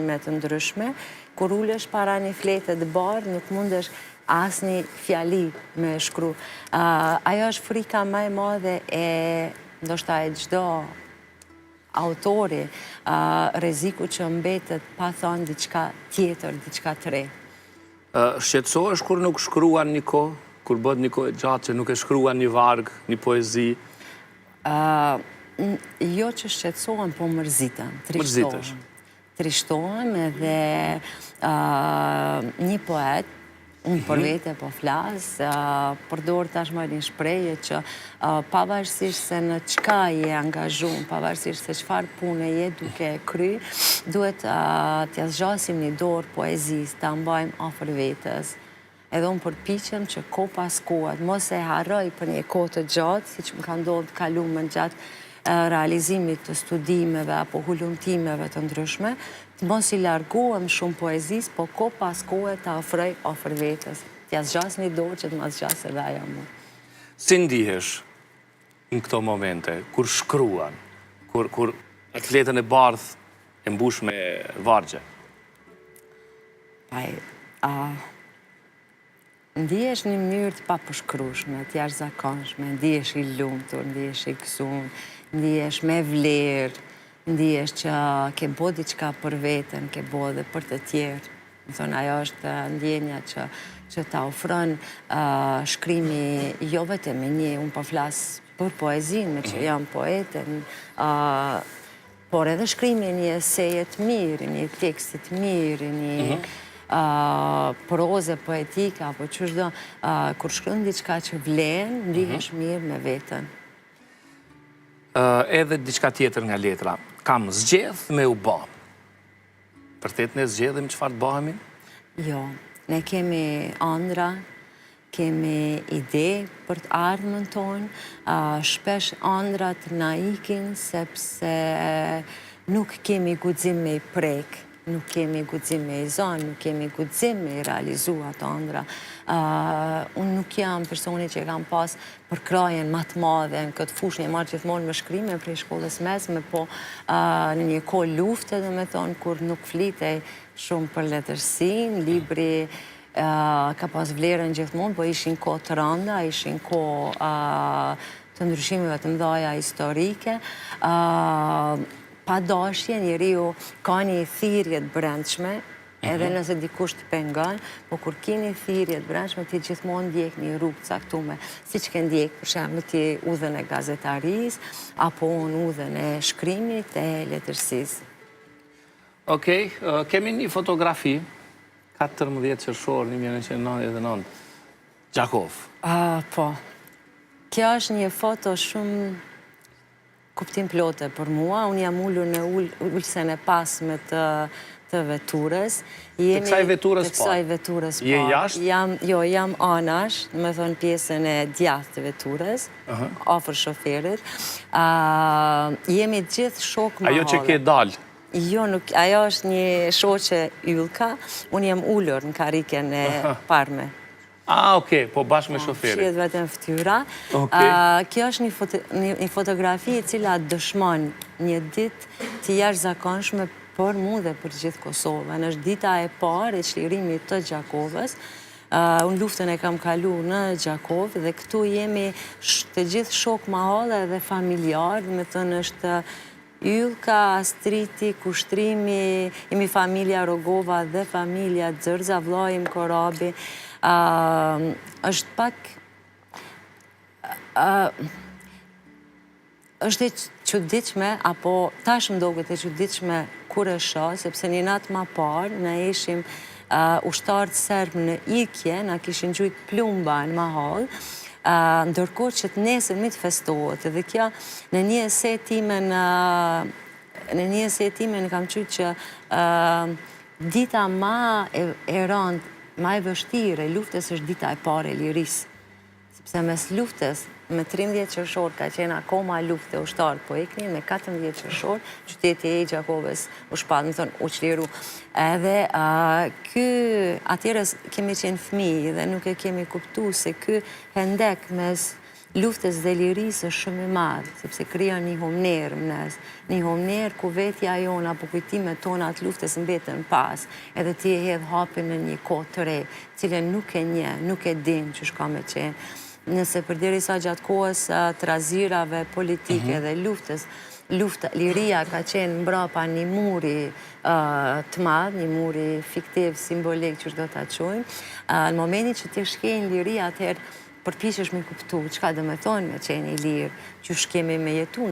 të ndryshme, kur ulesh para një flete të bardhë, nuk mundesh asnjë fjali me shkru. Ajo është frika më e madhe ndoshta e çdo autori, rreziku që mbetet pa thënë diçka tjetër, diçka të re. Shqetësohesh kur nuk shkruan një kohë, kur bëhet një kohë e gjatë që nuk e shkruan një varg, një poezi? Jo që shqetësohem, po mërziten, trishtohem. Trishtohem edhe një poet, unë për vete po flasë, përdor tashmë një shprehje që pavarësisht se në çka je angazhuar, pavarësisht se çfarë pune je duke kry, duhet t'ja zgjasim një dorë poezisë, ta mbajmë afër vetes. Edhe unë përpiqem që kohë pas kohe, mos e harroj për një kohë të gjatë, siç më ka ndodhur të kaluamën gjatë realizimit të studimeve apo hulumtimeve të ndryshme, të mos i largohem shumë poezisë, po kohë pas kohe ta ofroj afër vetes. T'ja zgjas një dorë që të ma zgjas edhe ajo mua. Si ndihesh në këto momente, kur shkruan, kur atë fletën e bardhë e mbush me vargje? Ndihesh një mënyrë të papërshkrueshme, të jashtëzakonshme, ndihesh i lumtur, ndihesh i gëzuar, ndihesh me vlerë, ndihesh që ke bo diçka për veten, ke bo edhe për të tjerë. Më thonë, ajo është ndjenja që ta ofron shkrimi jo vetëm me një, unë po flas për poezinë, me që jam poete, por edhe shkrimi një eseje të mirë, një teksti të mirë, një proze poetike, apo çdo, kur shkruan diçka që vlen, ndihesh mirë me veten. Edhe diçka tjetër nga letra, kam zgjedh me u bë. Vërtet ne zgjedhim çfarë të bëhemi? Jo, ne kemi ëndra, kemi ide për të ardhmen tonë, shpesh ëndrat na ikin sepse nuk kemi guxim me i prek, nuk kemi guxim me i zonë, nuk kemi guxim me i realizu ato ëndra. Unë nuk jam personi që kam pas përkrajen më të madhe në këtë fushë, një marrë gjithmonë me shkrime prej shkollës mesme, po në një kohë lufte, domethënë, kur nuk flitej shumë për letërsinë, libri ka pas vlerën gjithmonë, po ishin kohë të rënda, ishin kohë të ndryshimeve të mëdha historike. Pa dashje, njeriu ka një thirrje të brendshme, edhe nëse dikush të pengon, po kur ke një thirrje të brendshme, ti gjithmonë ndjek një rrugë caktuar, siç ke ndjek për shembull ti udhën e gazetarisë, apo unë udhën e shkrimit, e letërsisë. Okej, kemi një fotografi, 14 qershor 1999, Gjakov. Po, kjo është një foto shumë kuptim plote për mua. Unë jam ullur në ulsen e pasme të veturës. Të kësaj veturës po? Të kësaj veturës po. Je jashtë? Jo, jam anash, me thonë pjesën e djathtë të veturës, afër shoferit. Jemi gjithë shok mahallë. Ajo që ke dalë? Jo, ajo është një shoqe yllka. Unë jam ullur në kariken e parme. Okej, po bashkë me shoferit. Shihet vetëm fytyra. Kjo është një fotografi e cila dëshmon një ditë të jashtëzakonshme për mua dhe për gjithë Kosovën. Është dita e parë e çlirimit të Gjakovës. Unë luftën e kam kalu në Gjakov dhe këtu jemi të gjithë shok mahallë dhe familjar, me thënë është Yllka, Astriti, Kushtrimi, jemi familja Rogova dhe familja Dzërza, vllai im Korabi. Është pak është e çuditshme, apo tash më duket e çuditshme kur e shoh, sepse një natë më parë ne ishim ushtarët serb në ikje, na kishin gjujt plumba në mahall, ndërkohë që të nesër mi të festohet. Edhe kjo në një ese time në kam qytë që dita ma e rëndë, ma e vështirë e luftës është dita e pare e lirisë. Sepse mes luftës, me 13 qershor ka qenë akoma luftë e ushtarë, po iknin me 14 qershor, qyteti e Gjakovës u shpat, më thonë, u qliru. Edhe atyre kemi qenë fëmijë dhe nuk e kemi kuptu se ky hendek mes luftës dhe lirisë është shumë i madhë, sepse krijon një humner mënes, një humner ku vetja jona apo kujtimet tona atë luftës mbetën pas, edhe ti e hedh hapin në një kohë të re, cilën nuk e nje, nuk e din që shka me qenë. Nëse përderisa gjatë kohës të razirave politike dhe luftës, liria ka qenë mbrapa një muri të madh, një muri fiktiv, simbolik që do të quajmë, në momentin që ti shkenjë liria, atëherë përpiqesh me kuptu çka do të thonë me qenë i lirë, që kemi me jetu